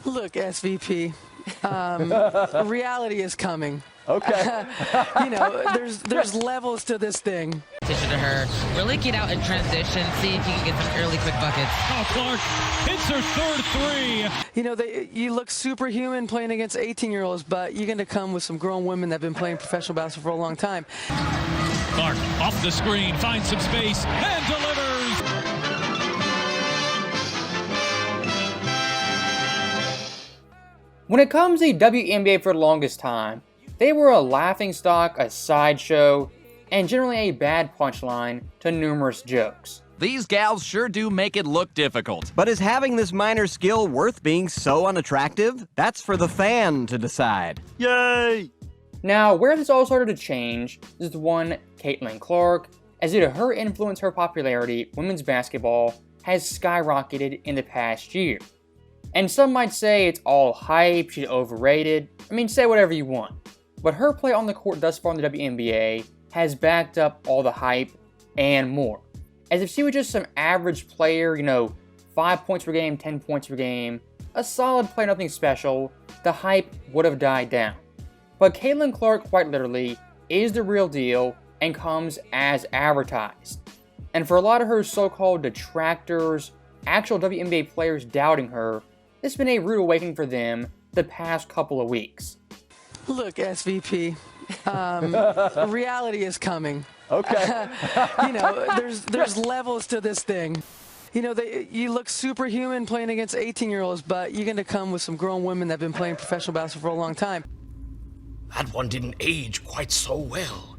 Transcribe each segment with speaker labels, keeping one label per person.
Speaker 1: Look, SVP, reality is coming.
Speaker 2: Okay.
Speaker 1: There's levels to this thing.
Speaker 3: To her, really get out in transition, see if you can get some early quick buckets.
Speaker 4: Oh, Clark hits her third three.
Speaker 1: You look superhuman playing against 18-year-olds, but you're going to come with some grown women that have been playing professional basketball for a long time.
Speaker 4: Clark off the screen, finds some space, and delivers.
Speaker 5: When it comes to the WNBA for the longest time, they were a laughingstock, a sideshow, and generally a bad punchline to numerous jokes.
Speaker 6: These gals sure do make it look difficult.
Speaker 2: But is having this minor skill worth being so unattractive? That's for the fan to decide. Yay!
Speaker 5: Now, where this all started to change is with one Caitlyn Clark, as due to her influence, her popularity, women's basketball has skyrocketed in the past year. And some might say it's all hype, she's overrated. I mean, say whatever you want. But her play on the court thus far in the WNBA has backed up all the hype and more. As if she was just some average player, 5 points per game, 10 points per game, a solid player, nothing special, the hype would have died down. But Caitlyn Clark, quite literally, is the real deal and comes as advertised. And for a lot of her so-called detractors, actual WNBA players doubting her, it's been a rude awakening for them the past couple of weeks.
Speaker 1: Look, SVP, reality is coming.
Speaker 2: Okay.
Speaker 1: There's levels to this thing. You look superhuman playing against 18-year-olds, but you're going to come with some grown women that have been playing professional basketball for a long time.
Speaker 7: That one didn't age quite so well.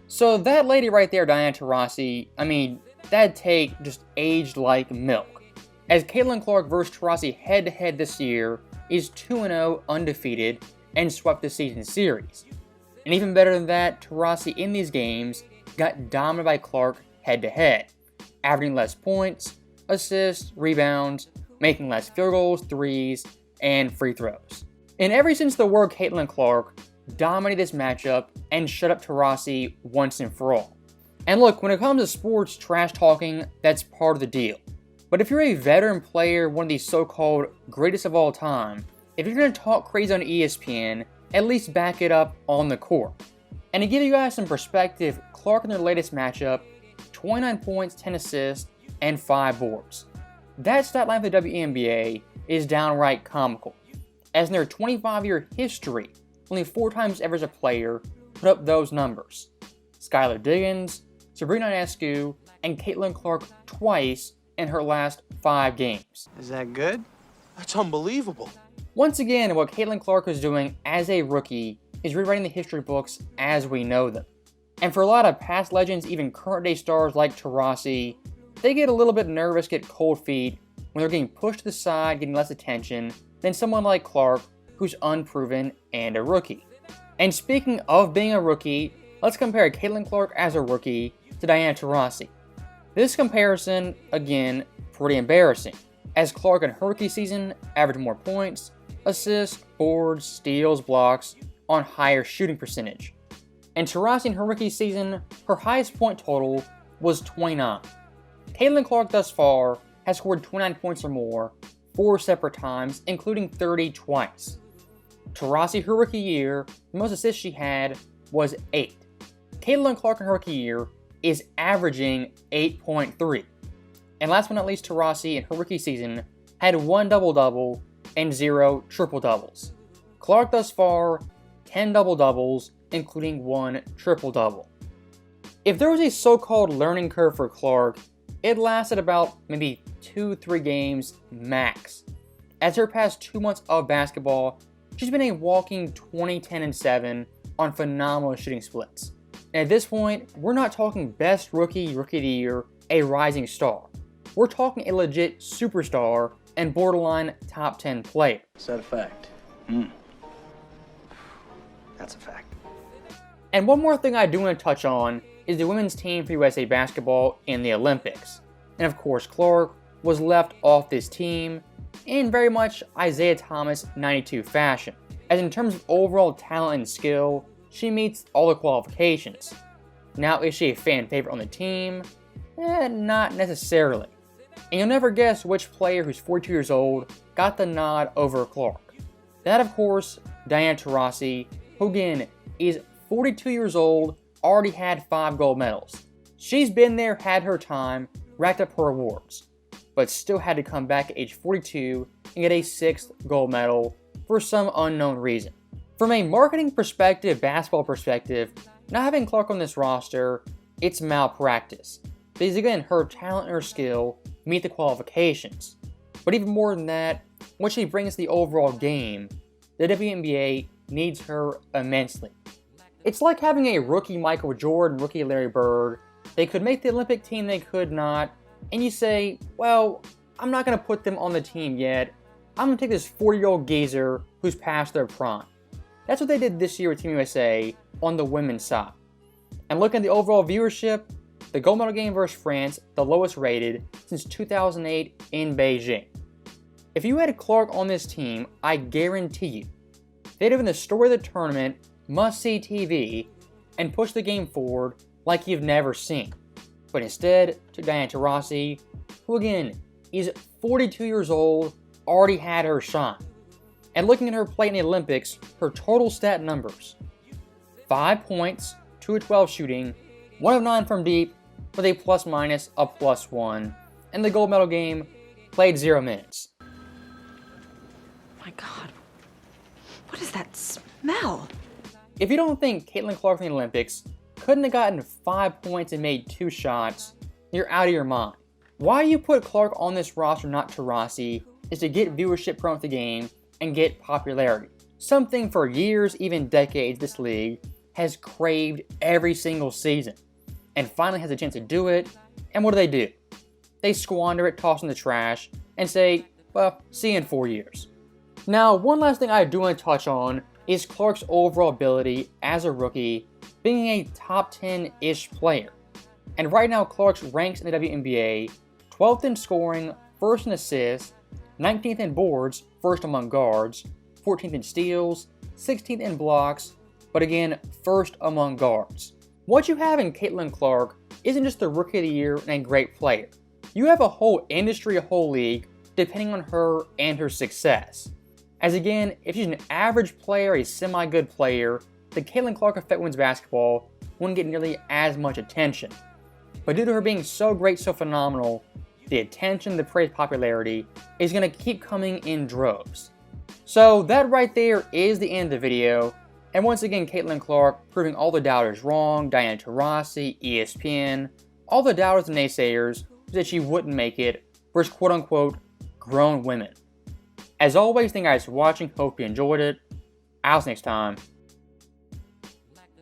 Speaker 5: So that lady right there, Diana Taurasi, that take just aged like milk. As Caitlyn Clark versus Taurasi head-to-head this year is 2-0 undefeated and swept the season series. And even better than that, Taurasi in these games got dominated by Clark head-to-head, averaging less points, assists, rebounds, making less field goals, threes, and free throws. In every sense of the word, Caitlyn Clark dominated this matchup and shut up Taurasi once and for all. And look, when it comes to sports trash talking, that's part of the deal. But if you're a veteran player, one of these so-called greatest of all time, if you're going to talk crazy on ESPN, at least back it up on the court. And to give you guys some perspective, Clark in their latest matchup, 29 points, 10 assists, and 5 boards. That stat line for the WNBA is downright comical, as in their 25-year history, only 4 times ever as a player put up those numbers. Skylar Diggins, Sabrina Ionescu, and Caitlyn Clark twice in her last 5 games.
Speaker 8: Is that good?
Speaker 7: That's unbelievable.
Speaker 5: Once again, what Caitlyn Clark is doing as a rookie is rewriting the history books as we know them. And for a lot of past legends, even current day stars like Taurasi, they get a little bit nervous, get cold feet when they're getting pushed to the side, getting less attention than someone like Clark, who's unproven and a rookie. And speaking of being a rookie, let's compare Caitlyn Clark as a rookie to Diana Taurasi. This comparison, again, pretty embarrassing, as Clark in her rookie season averaged more points, assists, boards, steals, blocks, on higher shooting percentage. And Taurasi in her rookie season, her highest point total was 29. Caitlyn Clark thus far has scored 29 points or more 4 separate times, including 30 twice. Taurasi her rookie year, the most assists she had was 8. Caitlyn Clark in her rookie year is averaging 8.3. And last but not least, Taurasi in her rookie season had 1 double-double and 0 triple-doubles. Clark thus far, 10 double-doubles, including 1 triple-double. If there was a so-called learning curve for Clark, it lasted about maybe 2-3 games max. As her past 2 months of basketball, she's been a walking 20-10-7 on phenomenal shooting splits. And at this point, we're not talking best rookie of the year, a rising star. We're talking a legit superstar and borderline top 10 player.
Speaker 8: Is that a fact? That's a fact.
Speaker 5: And one more thing I do want to touch on is the women's team for USA basketball in the Olympics. And of course, Clark was left off this team in very much Isaiah Thomas 92 fashion, as in terms of overall talent and skill, she meets all the qualifications. Now, is she a fan favorite on the team? Not necessarily. And you'll never guess which player who's 42 years old got the nod over Clark. That, of course, Diana Taurasi, who again is 42 years old, already had 5 gold medals. She's been there, had her time, racked up her awards, but still had to come back at age 42 and get a 6th gold medal for some unknown reason. From a marketing perspective, basketball perspective, not having Clark on this roster, it's malpractice. Because again, her talent and her skill meet the qualifications. But even more than that, what she brings to the overall game, the WNBA needs her immensely. It's like having a rookie Michael Jordan, rookie Larry Bird. They could make the Olympic team, they could not. And you say, well, I'm not going to put them on the team yet. I'm going to take this 40-year-old geezer who's past their prime. That's what they did this year with Team USA on the women's side. And looking at the overall viewership, the gold medal game versus France, the lowest rated since 2008 in Beijing. If you had Clark on this team, I guarantee you, they'd have been the story of the tournament, must-see TV, and push the game forward like you've never seen. But instead, took Diana Taurasi, who again is 42 years old, already had her shine. And looking at her play in the Olympics, her total stat numbers: 5 points, 2 of 12 shooting, 1 of 9 from deep, with a plus-minus of +1. And the gold medal game, played 0 minutes.
Speaker 9: My God, what is that smell?
Speaker 5: If you don't think Caitlyn Clark in the Olympics couldn't have gotten 5 points and made 2 shots, you're out of your mind. Why you put Clark on this roster, not Taurasi, is to get viewership promote the game and get popularity. Something for years, even decades, this league has craved every single season. And finally has a chance to do it, and what do? They squander it, toss in the trash, and say, well, see you in 4 years. Now, one last thing I do want to touch on is Clark's overall ability as a rookie, being a top 10-ish player. And right now, Clark's ranks in the WNBA 12th in scoring, 1st in assists, 19th in boards, 1st among guards, 14th in steals, 16th in blocks, but again, 1st among guards. What you have in Caitlyn Clark isn't just the Rookie of the Year and a great player. You have a whole industry, a whole league, depending on her and her success. As again, if she's an average player, a semi-good player, the Caitlyn Clark effect women's basketball wouldn't get nearly as much attention. But due to her being so great, so phenomenal, the attention, the praise, popularity is going to keep coming in droves. So that right there is the end of the video. And once again, Caitlyn Clark proving all the doubters wrong, Diana Taurasi, ESPN, all the doubters and naysayers that she wouldn't make it versus quote-unquote grown women. As always, thank you guys for watching. Hope you enjoyed it. I'll see you next time.